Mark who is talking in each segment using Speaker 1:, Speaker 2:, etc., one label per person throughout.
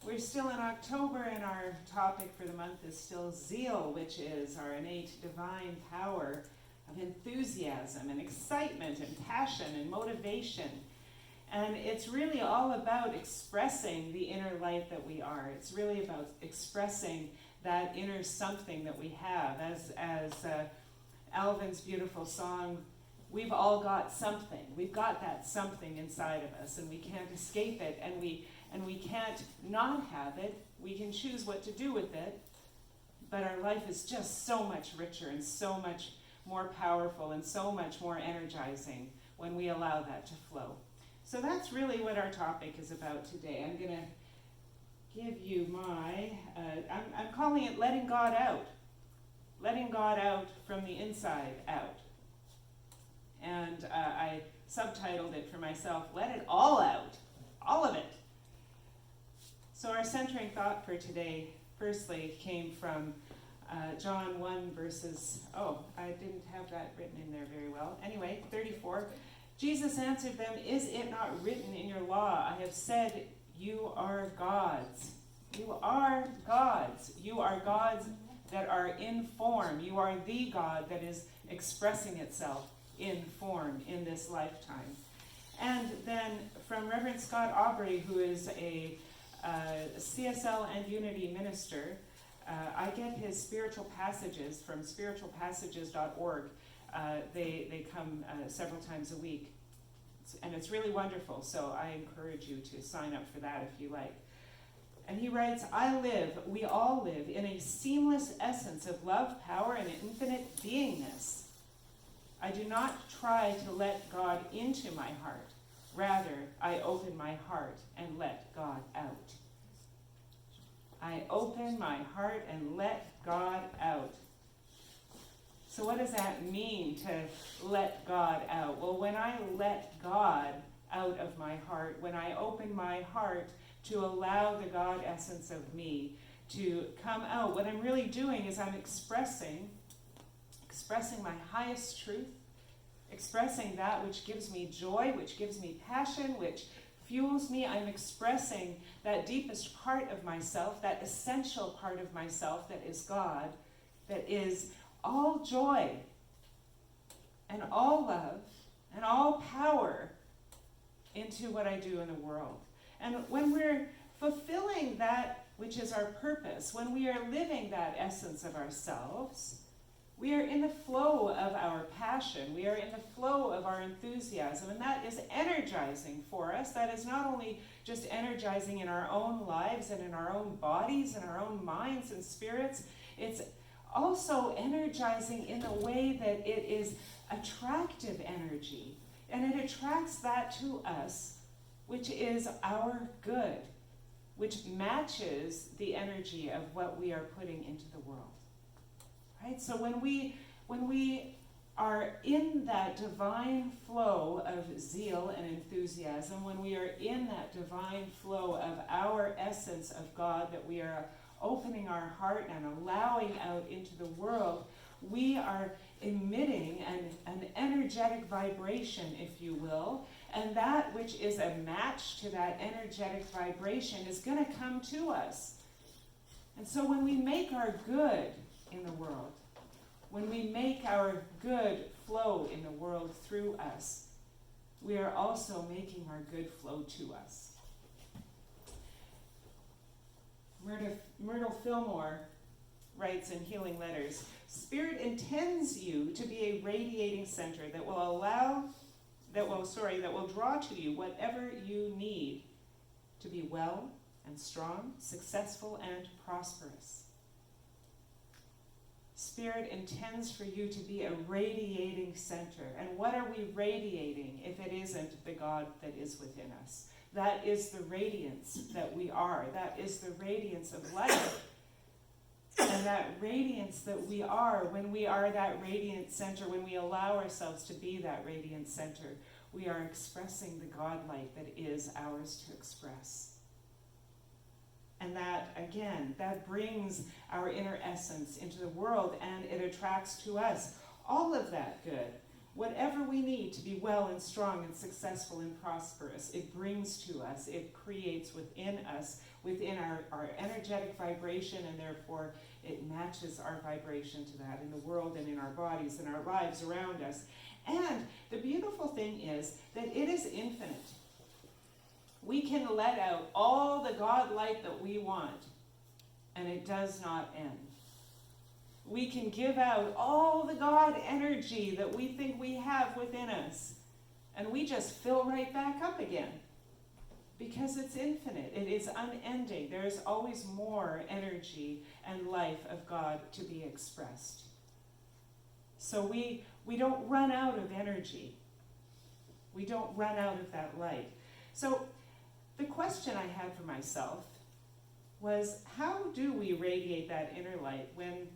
Speaker 1: We're still in October, and our topic for the month is still zeal, which is our innate divine power of enthusiasm and excitement and passion and motivation. And it's really all about expressing the inner light that we are. It's really about expressing that inner something that we have. As Alvin's beautiful song, we've all got something. We've got that something inside of us, and we can't escape it, and we can't not have it. We can choose what to do with it, but our life is just so much richer and so much more powerful and so much more energizing when we allow that to flow. So that's really what our topic is about today. I'm going to give you my, I'm calling it letting God out. Letting God out from the inside out. And I subtitled it for myself, Let It All Out. All of it. So our centering thought for today, firstly, came from John 1 verses, I didn't have that written in there very well. Anyway, 34. Jesus answered them, Is it not written in your law, I have said you are gods. You are gods. You are gods that are in form. You are the God that is expressing itself in form in this lifetime. And then from Reverend Scott Aubrey, who is a CSL and Unity minister, I get his spiritual passages from spiritualpassages.org. They come several times a week, and it's really wonderful, so I encourage you to sign up for that if you like. And he writes, we all live in a seamless essence of love, power, and infinite beingness. I do not try to let God into my heart. Rather, I open my heart and let God out. I open my heart and let God out. So what does that mean, to let God out? Well, when I let God out of my heart, when I open my heart to allow the God essence of me to come out, what I'm really doing is I'm expressing my highest truth, expressing that which gives me joy, which gives me passion, which fuels me. I'm expressing that deepest part of myself, that essential part of myself that is God, that is all joy and all love and all power into what I do in the world. And when we're fulfilling that which is our purpose, when we are living that essence of ourselves, we are in the flow of our passion. We are in the flow of our enthusiasm, and that is energizing for us. That is not only just energizing in our own lives and in our own bodies and our own minds and spirits, it's also energizing in the way that it is attractive energy, and it attracts that to us, which is our good, which matches the energy of what we are putting into the world. Right? So when we are in that divine flow of zeal and enthusiasm, when we are in that divine flow of our essence of God, that we are opening our heart and allowing out into the world, we are emitting an energetic vibration, if you will, and that which is a match to that energetic vibration is going to come to us. And so when we make our good in the world, when we make our good flow in the world through us, we are also making our good flow to us. Myrtle Fillmore writes in Healing Letters, Spirit intends you to be a radiating center that will draw to you whatever you need to be well and strong, successful and prosperous. Spirit intends for you to be a radiating center. And what are we radiating if it isn't the God that is within us? That is the radiance that we are. That is the radiance of life. And that radiance that we are, when we are that radiant center, when we allow ourselves to be that radiant center, we are expressing the God light that is ours to express. And that, again, that brings our inner essence into the world, and it attracts to us all of that good. whatever we need to be well and strong and successful and prosperous, it brings to us, it creates within us, within our energetic vibration, and therefore it matches our vibration to that in the world and in our bodies and our lives around us. And the beautiful thing is that it is infinite. We can let out all the God light that we want, and it does not end. We can give out all the God energy that we think we have within us, and we just fill right back up again. Because it's infinite, it is unending. There is always more energy and life of God to be expressed. So we don't run out of energy. We don't run out of that light. So the question I had for myself was, how do we radiate that inner light when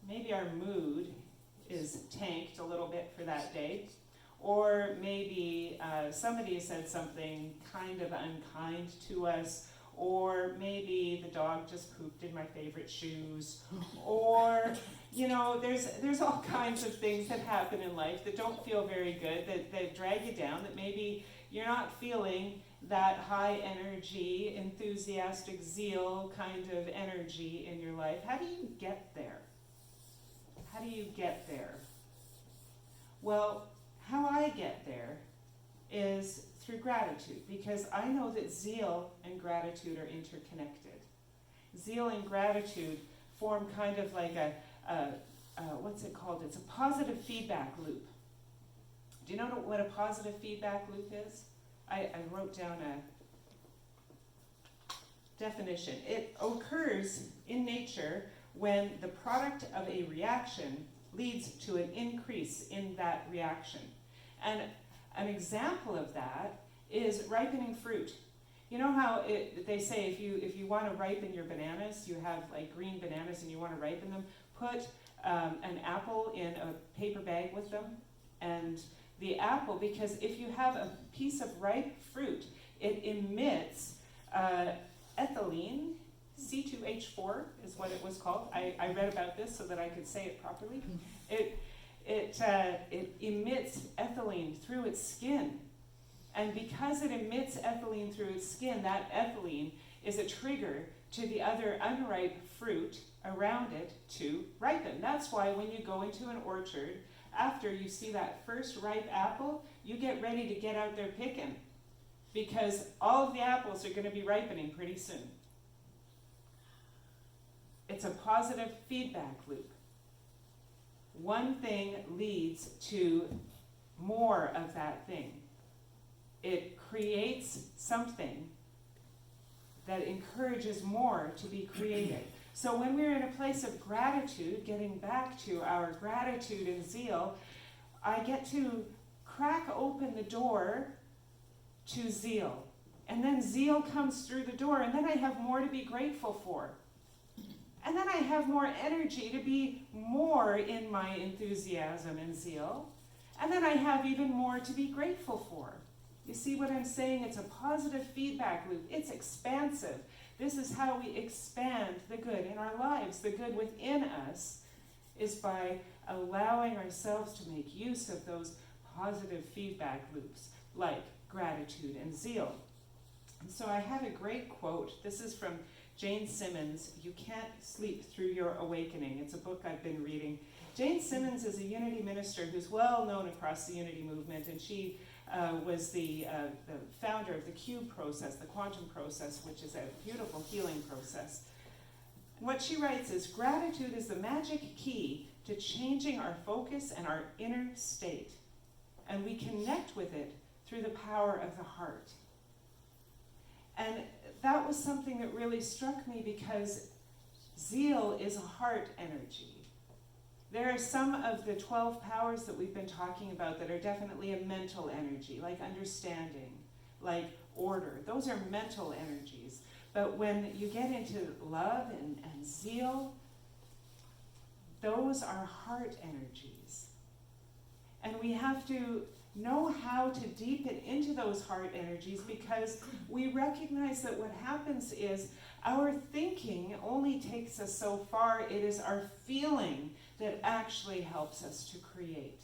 Speaker 1: maybe our mood is tanked a little bit for that day? Or maybe somebody said something kind of unkind to us, or maybe the dog just pooped in my favorite shoes, or, there's all kinds of things that happen in life that don't feel very good, that drag you down, that maybe you're not feeling that high energy, enthusiastic zeal kind of energy in your life. How do you get there? How do you get there? Well, how I get there is through gratitude, because I know that zeal and gratitude are interconnected. Zeal and gratitude form kind of like what's it called? It's a positive feedback loop. Do you know what a positive feedback loop is? I wrote down a definition. It occurs in nature when the product of a reaction leads to an increase in that reaction. And an example of that is ripening fruit. You know how they say if you want to ripen your bananas, you have like green bananas and you want to ripen them, put an apple in a paper bag with them. And the apple, because if you have a piece of ripe fruit, it emits ethylene, C2H4 is what it was called. I read about this so that I could say it properly. It emits ethylene through its skin. And because it emits ethylene through its skin, that ethylene is a trigger to the other unripe fruit around it to ripen. That's why when you go into an orchard, after you see that first ripe apple, you get ready to get out there picking, because all of the apples are going to be ripening pretty soon. It's a positive feedback loop. One thing leads to more of that thing. It creates something that encourages more to be created. So when we're in a place of gratitude, getting back to our gratitude and zeal, I get to crack open the door to zeal. And then zeal comes through the door, and then I have more to be grateful for. And then I have more energy to be more in my enthusiasm and zeal. And then I have even more to be grateful for. You see what I'm saying? It's a positive feedback loop. It's expansive. This is how we expand the good in our lives. The good within us is by allowing ourselves to make use of those positive feedback loops, like gratitude and zeal. And so I have a great quote. This is from Jane Simmons, You Can't Sleep Through Your Awakening. It's a book I've been reading. Jane Simmons is a Unity minister who's well known across the Unity movement, and she was the founder of the cube process, the quantum process, which is a beautiful healing process. What she writes is, gratitude is the magic key to changing our focus and our inner state, and we connect with it through the power of the heart. And that was something that really struck me, because zeal is a heart energy. There are some of the 12 powers that we've been talking about that are definitely a mental energy, like understanding, like order. Those are mental energies. But when you get into love and zeal, those are heart energies. And we have to know how to deepen into those heart energies, because we recognize that what happens is our thinking only takes us so far. It is our feeling that actually helps us to create.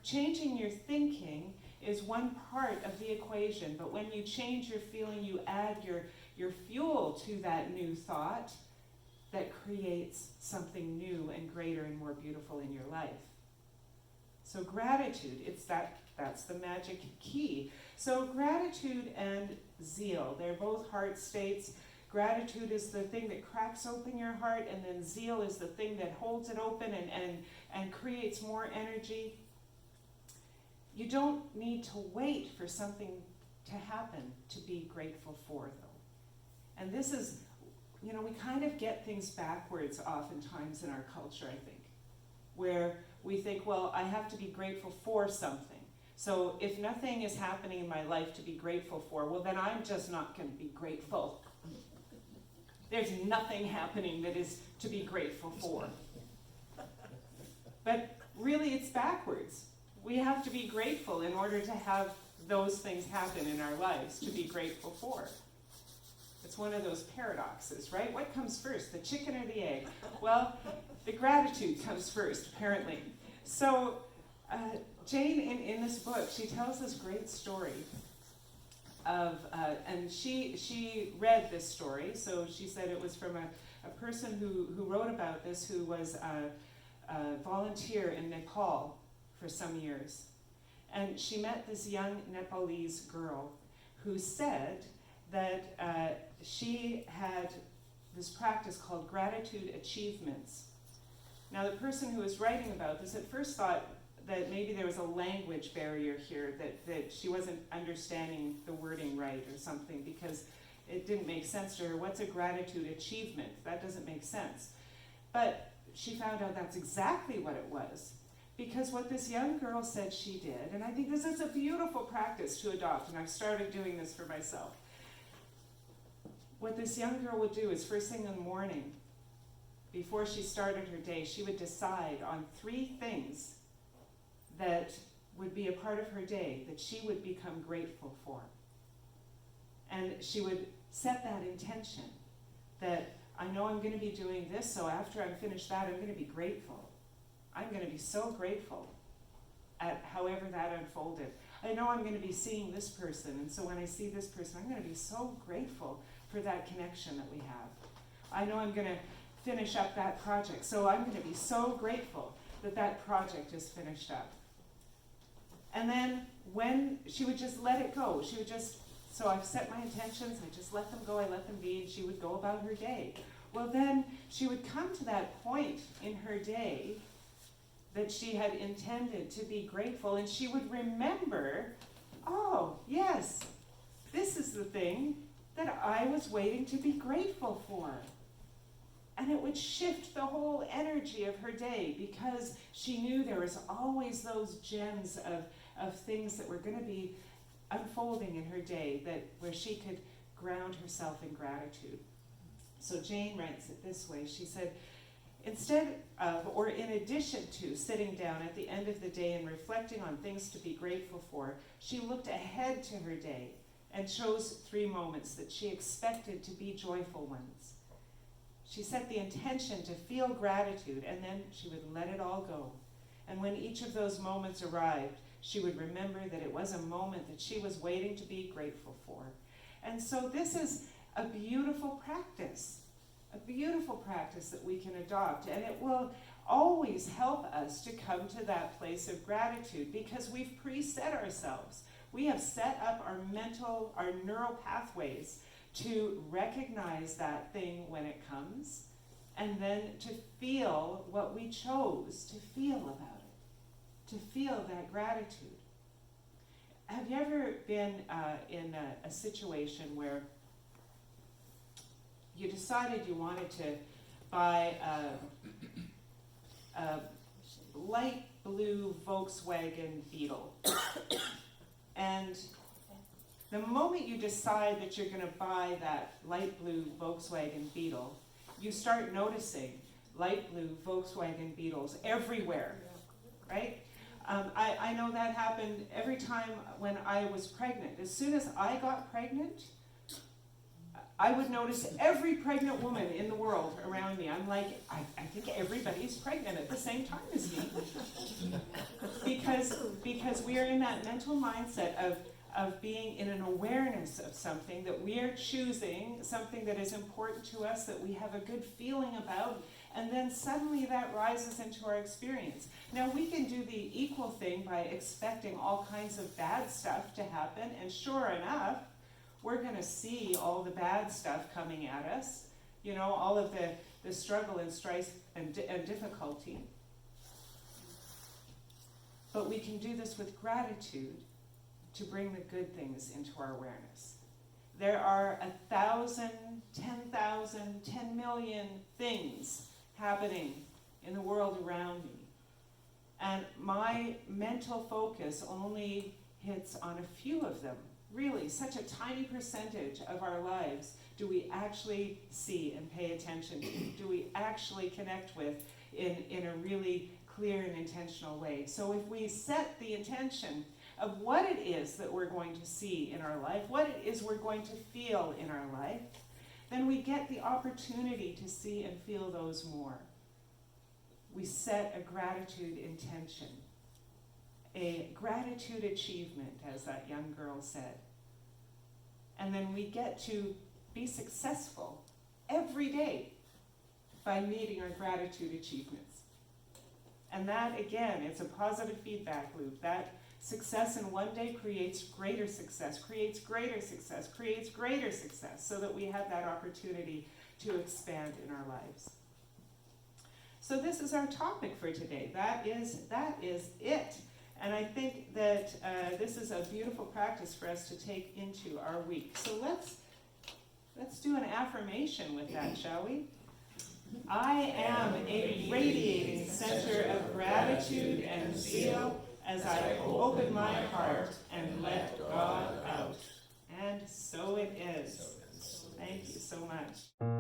Speaker 1: changing your thinking is one part of the equation, but when you change your feeling, you add your fuel to that new thought that creates something new and greater and more beautiful in your life. So gratitude, that's the magic key. So gratitude and zeal, they're both heart states. Gratitude is the thing that cracks open your heart, and then zeal is the thing that holds it open and creates more energy. You don't need to wait for something to happen to be grateful for, though. And this is, we kind of get things backwards oftentimes in our culture, I think, where we think, well, I have to be grateful for something. So if nothing is happening in my life to be grateful for, well, then I'm just not going to be grateful. There's nothing happening that is to be grateful for. But really, it's backwards. We have to be grateful in order to have those things happen in our lives to be grateful for. It's one of those paradoxes, right? What comes first, the chicken or the egg? Well, the gratitude comes first, apparently. So Jane, in this book, she tells this great story of, and she read this story, so she said it was from a person who wrote about this, who was a volunteer in Nepal for some years. And she met this young Nepalese girl who said that she had this practice called gratitude achievements. Now, the person who was writing about this at first thought that maybe there was a language barrier here, that she wasn't understanding the wording right or something, because it didn't make sense to her. What's a gratitude achievement? That doesn't make sense. But she found out that's exactly what it was. Because what this young girl said she did, and I think this is a beautiful practice to adopt, and I've started doing this for myself. What this young girl would do is first thing in the morning, before she started her day, she would decide on 3 things that would be a part of her day that she would become grateful for. And she would set that intention that I know I'm going to be doing this, so after I'm finished that, I'm going to be grateful. I'm going to be so grateful at however that unfolded. I know I'm going to be seeing this person, and so when I see this person, I'm going to be so grateful for that connection that we have. I know I'm going to finish up that project, so I'm going to be so grateful that that project is finished up. And then when she would just let it go, she would just, so I've set my intentions, I just let them go, I let them be, and she would go about her day. Well, then she would come to that point in her day that she had intended to be grateful, and she would remember, oh, yes, this is the thing that I was waiting to be grateful for. And it would shift the whole energy of her day, because she knew there was always those gems of things that were going to be unfolding in her day, where she could ground herself in gratitude. So Jane writes it this way. She said, instead of, or in addition to, sitting down at the end of the day and reflecting on things to be grateful for, she looked ahead to her day and chose 3 moments that she expected to be joyful ones. She set the intention to feel gratitude, and then she would let it all go. And when each of those moments arrived, she would remember that it was a moment that she was waiting to be grateful for. And so this is a beautiful practice that we can adopt, and it will always help us to come to that place of gratitude, because we've preset ourselves. We have set up our neural pathways to recognize that thing when it comes, and then to feel what we chose to feel about it, to feel that gratitude. Have you ever been in a situation where you decided you wanted to buy a light blue Volkswagen Beetle, and the moment you decide that you're going to buy that light blue Volkswagen Beetle, you start noticing light blue Volkswagen Beetles everywhere, right? I know that happened every time when I was pregnant. As soon as I got pregnant, I would notice every pregnant woman in the world around me. I'm like, I think everybody's pregnant at the same time as me. because we are in that mental mindset of being in an awareness of something, that we are choosing something that is important to us, that we have a good feeling about, and then suddenly that rises into our experience. Now we can do the equal thing by expecting all kinds of bad stuff to happen, and sure enough, we're going to see all the bad stuff coming at us, you know, all of the struggle and strife and difficulty. But we can do this with gratitude to bring the good things into our awareness. There are 1,000, 10,000, 10 million things happening in the world around me. And my mental focus only hits on a few of them. Really, such a tiny percentage of our lives do we actually see and pay attention to, do we actually connect with in a really clear and intentional way. So if we set the intention of what it is that we're going to see in our life, what it is we're going to feel in our life, then we get the opportunity to see and feel those more. We set a gratitude intention, a gratitude achievement, as that young girl said. And then we get to be successful every day by meeting our gratitude achievements. And that, again, it's a positive feedback loop. That success in one day creates greater success, creates greater success, creates greater success, so that we have that opportunity to expand in our lives. So this is our topic for today. That is it. And I think that this is a beautiful practice for us to take into our week. So let's do an affirmation with that, shall we? I am a radiating center of gratitude and zeal as I open my heart and let God out. And so it is. Thank you so much.